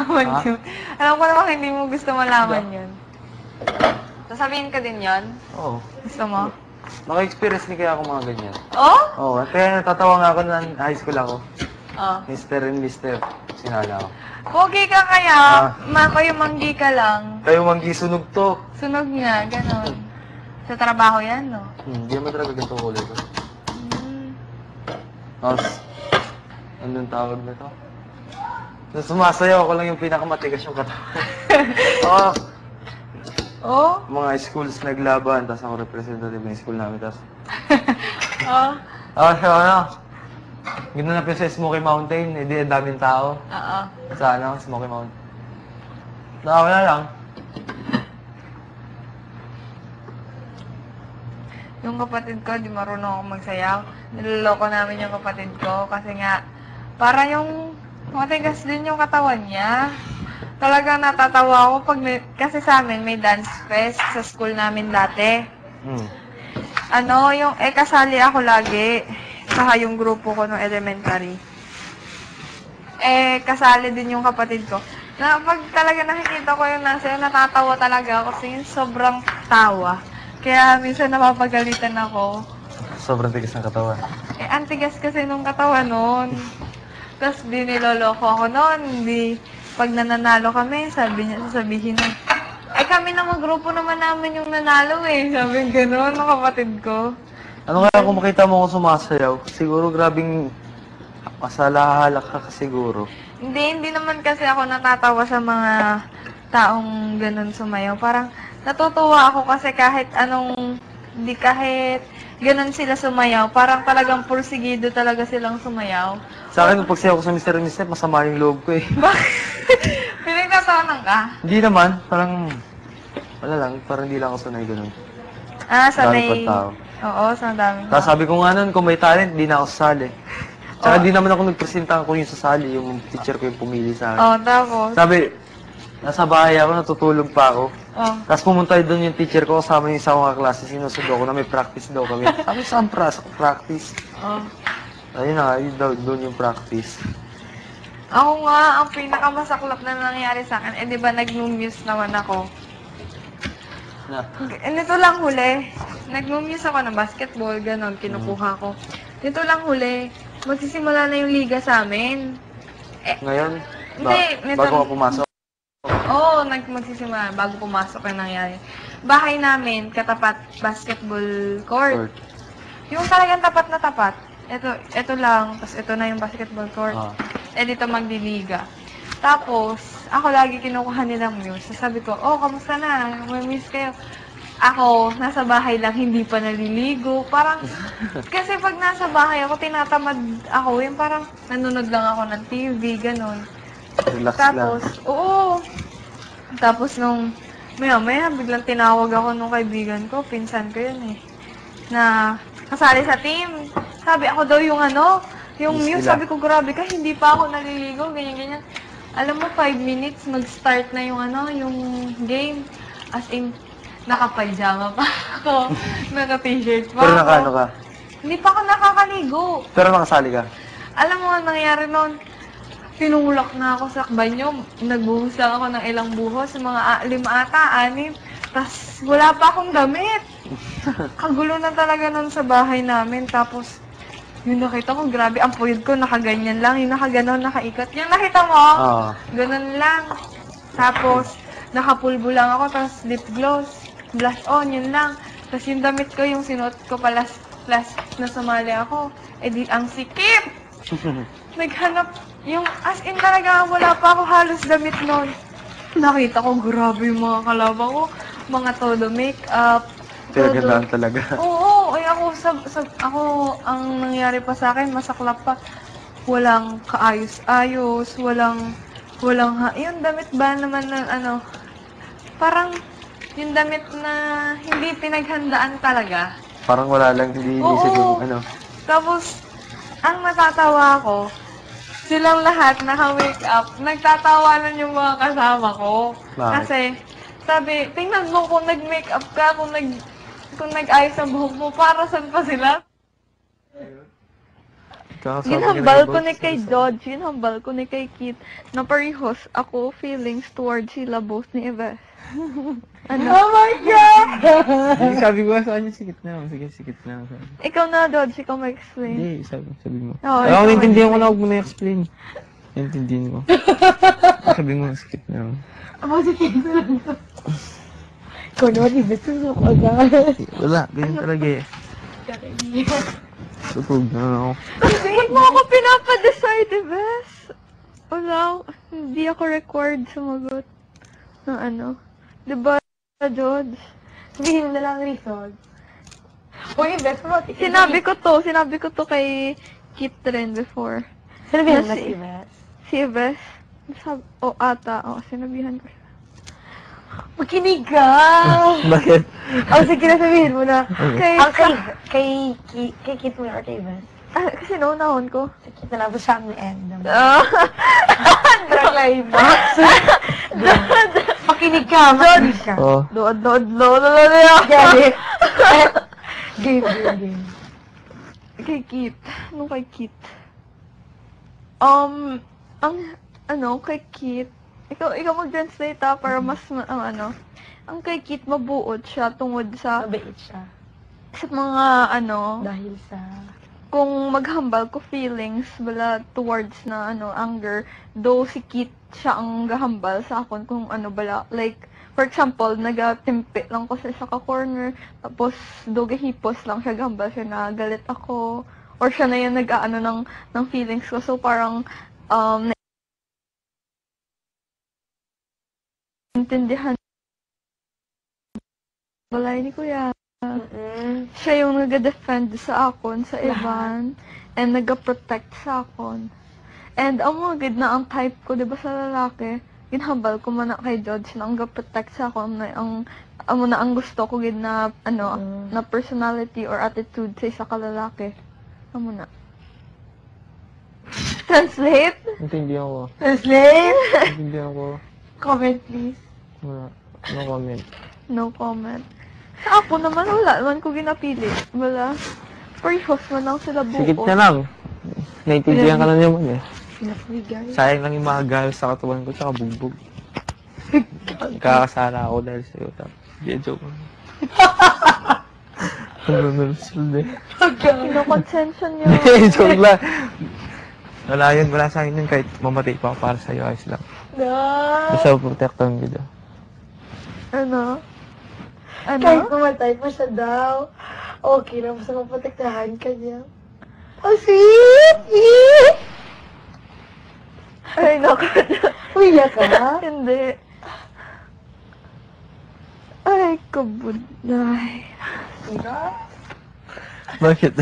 Mag-mute. Alam ko naman hindi mo gusto malaman yun. Sasabihin ka din yun? Oo. Gusto mo? Naka-experience din kaya ako mga ganyan. Oh? Oo, kaya natatawa nga ako na high school ako. Oh. Mr. and Mr. Sinala ako. Pogi ka kaya, kayo manggi ka lang. Kayo manggi sunog to. Sunog nga, ganon. Sa trabaho yan, no? Hindi naman talaga ganito kulay ko. Hmm. Tapos, anong tawag na to? Nung sumasayaw ako lang yung pinakamatigas yung katawan. Oo. Oh? Mga schools naglaban, tapos ako representative ng school namin, tapos... Oh? So ano? Ginanap yun sa Smoky Mountain, hindi ang daming tao. Oo. Sa ano, Smoky Mountain. Nakawala lang. Yung kapatid ko, di marunong ako magsayaw. Niloloko namin yung kapatid ko kasi nga, para yung matigas din yung katawan niya. Talagang natatawa ako pag kasi sa amin may dance fest sa school namin dati. Ano, yung kasali ako lagi. Saka yung grupo ko nung elementary. Kasali din yung kapatid ko. Na pag talaga nakikita ko yung nasa natatawa talaga ako kasi yung sobrang tawa. Kaya minsan napapagalitan ako. Sobrang tigas ng katawan. Antigas kasi nung katawan nun. Tapos di niloloko ako nun. Pag nananalo kami, sasabihin nun, kami naman, grupo naman namin yung nanalo Sabi gano'n ng kapatid ko. Ano kaya kung makita mo ako sumasayaw? Siguro grabing masalahalak ka siguro. Hindi naman kasi ako natatawa sa mga taong gano'n sumayaw. Parang natutuwa ako kasi kahit gano'n sila sumayaw, parang talagang pursigido talaga silang sumayaw. Sa akin, nung pagsayaw ko sa Mr. and Mr., masama yung loob ko Bakit? Pinagtatawanan ka? Hindi naman, parang, wala lang, parang hindi lang ako sanay ganun. Sanay. Dami tao. Oo, sa dami. Tapos sabi ko nga nun, kung may talent, di na ako sasali. Tsaka di naman ako nagpresenta ko yung sasali, yung teacher ko yung pumili sa akin. Tapos? Sabi, nasa bahay ako, natutulog pa ako. Tapos pumunta doon yung teacher ko, kasama yung isa kong kaklase, sinusundo ko na may practice daw kami. Sabi, saan practice? Ayun na, yun daw, doon yung practice. Ako nga, ang pinakamasaklap na nangyari sa akin, di ba nag-muse naman ako? Nito lang huli, nag-muse ako ng basketball, ganon, kinukuha ko. Nito lang huli, magsisimula na yung liga sa amin. Ngayon? Hindi, Bago ka pumasok? Oo, magsisimula, bago pumasok yung nangyari. Bahay namin, katapat basketball court. Yung talagang tapat na tapat. Ito lang, tapos ito na yung basketball court. Dito magdiliga. Tapos, ako lagi kinukuha nilang muse. Sabi ko, kamusta na? May miss kayo. Ako, nasa bahay lang, hindi pa naliligo. Parang, kasi pag nasa bahay ako, tinatamad ako. Yung parang, nanonood lang ako ng TV, ganon. Relax Tapos, lang. oo. Tapos nung, maya, biglang tinawag ako nung kaibigan ko, pinsan ko yun na kasali sa team. Sabi ako daw yung muse, sabi ko, grabe ka, hindi pa ako naliligo, ganyan. Alam mo, 5 minutes, mag-start na yung yung game. As in, naka-pajama pa ako, naka-t-shirt pa Pero ako. nakaano ka? Hindi pa ako nakakaligo. Pero nakasali ka? Alam mo, ang nangyari noon, tinulak na ako sa banyo, nagbuhos lang ako ng ilang buhos, mga 5 ata, 6. Tapos, wala pa akong damit. Kagulo na talaga nun sa bahay namin. Tapos, yung nakita ko, grabe, ang puyod ko, nakaganyan lang. Yung nakaganon, nakaikot. Yung nakita mo, ganun lang. Tapos, nakapulbo lang ako, tapos lip gloss, blush on, yun lang. Tapos yung damit ko, yung sinuot ko pala na sumali ako, di ang sikip! Naghanap, yung as in talaga, wala pa ako halos damit nun. Nakita ko, grabe yung mga kalaban ko, mga todo makeup, Pinagandaan talaga. Oo, ako, ang nangyari pa sa akin, masaklap pa. Walang kaayos-ayos, walang, yung damit ba naman na, parang, yung damit na hindi pinaghandaan talaga. Parang wala lang, hindi inisip yung Tapos, ang natatawa ko, silang lahat naka-wake up, nagtatawanan yung mga kasama ko. Bakit? Kasi, sabi, tingnan mo kung nag-make up ka, kung nag-ayos ang buhok mo, para saan pa sila? Kakasabi Ginhambal ko about ni kay sa- Dodge, ginhambal ko ni kay Kit, na parehas ako feelings towards sila both ni Eve. Ano? Oh my God! Hindi, sabi ko nga sa kanya, sikit na lang. Sige, sikit na lang. Sabi. Ikaw na, Dodge, ikaw mag-explain. Hindi, sabi mo. Oo, Ay, ako ikaw naintindihan ko mag-explain. na, huwag mo na i-explain. Naintindihan ko. Sabi mo, sikit na lang. Ako si Kate lang to. Ikaw naman, ibig susok agad. Wala, ganyan talaga eh. Tutulog na lang ako. Ba't mo ako pinapadecide, Bes? Wala, hindi ako required sumagot ng ano. Diba, Dodge? Sabihin mo na lang reason. Uy, best mo. Sinabi ko to kay Kit rin before. Sinabihan mo na Kasi- si Beth. Si Bes, sinabihan ko siya. Makinig ka! Bakit? Oh, sige na sabihin mo na. Kay, Ang kay Kit mo na or kay Beth. kasi naunahon ko. Si Kit na lang, basta siya ang end. Ah. Climax. Makinig ka, makinig ka. Oo. Dood. Galit. Game. Kay Kit. Anong kay Kit? Kay Kit, ikaw mag-translate para mas, ang kay Kit mabuot siya tungod sa Mabait siya. mga, Dahil sa... kung maghambal ko feelings bala towards na, anger, though si Kit siya ang gahambal sa akon kung bala, like, for example, nagatimpi lang ko sa ka-corner, tapos do gahipos lang siya, gahambal siya na galit ako, or siya na yung nag-aano ng feelings ko, so parang, intindihan balay ni Kuya. Siya yung nag-defend sa akon, sa Ivan, and nag-protect sa akon. And ang mga gid na ang type ko, di ba sa lalaki, ginhambal ko man na kay Dodge na ang protect sa akon, na ang gusto ko gid na, na personality or attitude sa isa ka lalaki. Amo na. Translate? Naintindihan ko. Translate! Naintindihan ko. Comment, please. Wala. No comment. No comment. Sa ako naman, wala naman ko ginapili. Wala. Parehas man lang sila buo. Sikit na lang. Naintindihan ka na naman eh. Pinapabigay. Sayang lang yung mga gal sa katawan ko, tsaka bugbog. Kakasara ako dahil sa'yo. Hindi, joke lang. Nanonood eh. Kinokonsensya niyo. Hindi, joke lang. Wala yun, wala sa akin yun. Kahit mamatay pa ako para sa'yo, ayos lang. No! Basta protector ng video. Ano? Kahit mamatay pa siya daw. Okay lang, basta maprotektahan ka niya. Oh, sweet! Ay, naku. Umiyak ka? Hindi. Ay, kabuday. Bakit?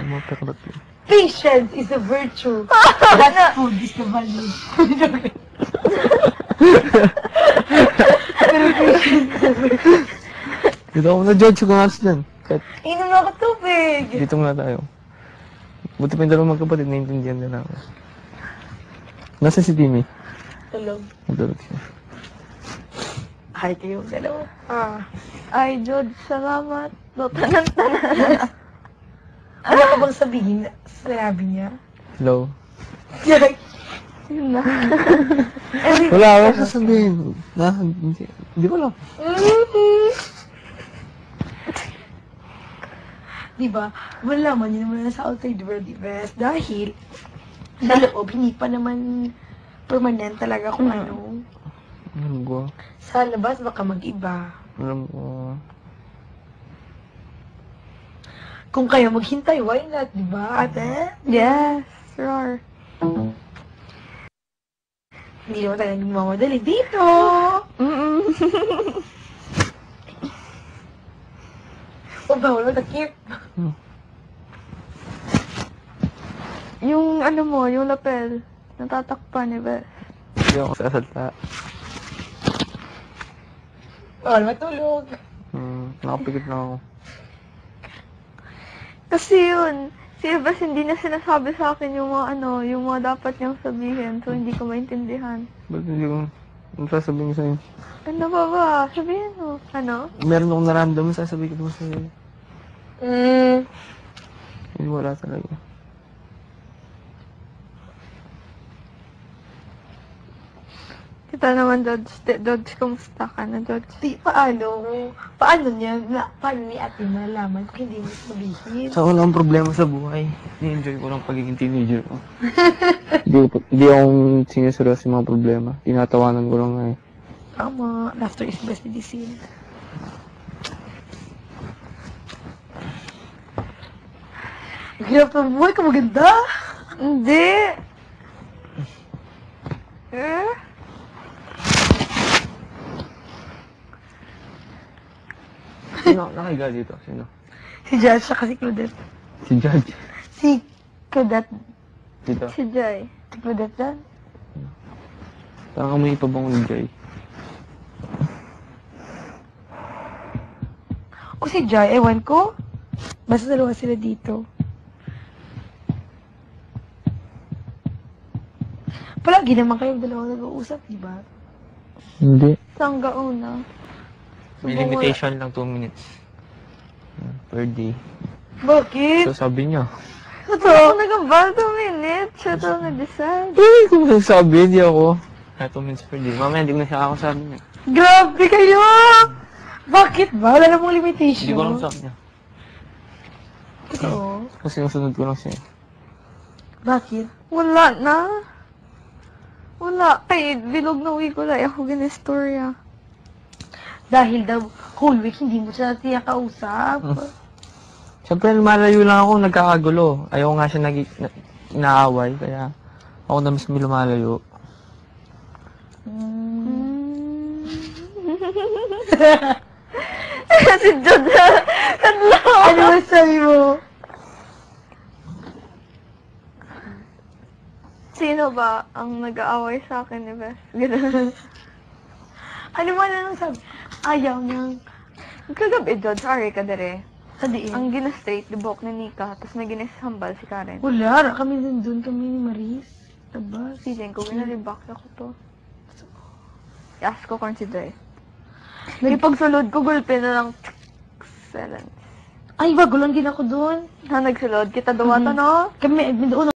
Matakot yun. Patience is a virtue. That food is the value. Pero patience is a virtue. Dito ako na-judge ko nga dyan. Kahit Inom na ako tubig. dito nga tayo. Buti pa yung dalawang magkapatid, naiintindihan din ako. Nasa si Timmy? Tulog. Natulog siya. Hi kayong dalawa. Ay, Jod, salamat. Tanan-tanan. Ano ka bang sabihin? Sinabi niya? Hello? Yun na. Wala ako sasabihin. Hindi ko lang. Diba? Wala man yun naman sa outside world, diba? Dahil, sa loob, hindi pa naman permanent talaga kung ano. Alam ko. Sa labas, baka mag-iba. Alam ko. Kung kayo maghintay, why not, diba, ate? Yes, sure. Hindi naman tayo nagmamadali dito. Mm-mm. O bawal matakip. Yung yung lapel, natatakpan, diba? Hindi ako sasalta. Bawal matulog. Nakapikit na ako. Kasi yun, si Evas hindi na sinasabi sa akin yung mga yung mga dapat niyang sabihin, so hindi ko maintindihan. Ba't hindi ko... Ano sasabihin ko sa'yo? Ano ba? Sabihin mo. Ano? Meron akong naramdaman, sasabihin ko sa'yo. Wala talaga. Kita naman, Dodge. Dodge, kumusta ka na, Dodge? Paano? Paano niya? Paano ni ate malaman kung hindi mo sabihin? Sa wala akong problema sa buhay. Ni-enjoy ko lang pagiging teenager ko. Hindi akong sinuseryoso yung mga problema. Tinatawanan ko lang nga eh. Tama. Laughter is best medicine. Ang hirap ng buhay ka, maganda. Hindi. Eh? Sino nakahiga dito? Sino? Si Judge, saka si Claudette. Si Judge. Si Claudette. Dito. Si Joy. Si Claudette dyan. Parang kami ipabango ni Jay. O si Joy, ewan ko. Basta dalawa sila dito. Palagi naman kayong dalawa nag-uusap, di ba? Hindi. Saan gauna? May limitation lang 2 minutes. Per day. Bakit? So sabi niya. Ako nag-abal 2 minutes. Siya daw nag-decide. Hindi ko masasabi, hindi ako. 2 minutes per day. Mamaya hindi mo na siya ako sabi niya. Grabe kayo! Bakit ba? Wala namang limitation. Hindi ko lang sabi niya. Oo. Kasi sinusunod ko lang siya. Bakit? Wala na. Wala. Kay bilog na uwi ko lang. Ako ginistorya. Dahil daw, whole week hindi mo siya kausap. Siyempre, lumalayo lang ako, nagkakagulo. Ayoko nga siya inaaway, kaya ako na mismo lumalayo. Si Jod na. Ano ba sabi mo? Sino ba ang nag-aaway sa akin ni Beth? Ganun. Ano ba na nang sabi? Ayaw niyang Kagabi, Jod, sorry ka dere. sadiin. Ang gina-straight, libok ni Nika, tapos may ginasambal si Karen. Wala, kami din doon, kami ni Maris. Diba? Feeling ko, ginalibak ako to. I-ask ko kung si Joy. Nagpagsulod ko, gulpe na lang. Excellent. Ay, wag, gulang din ako doon. Na nagsulod, kita duwata, no? Kami, doon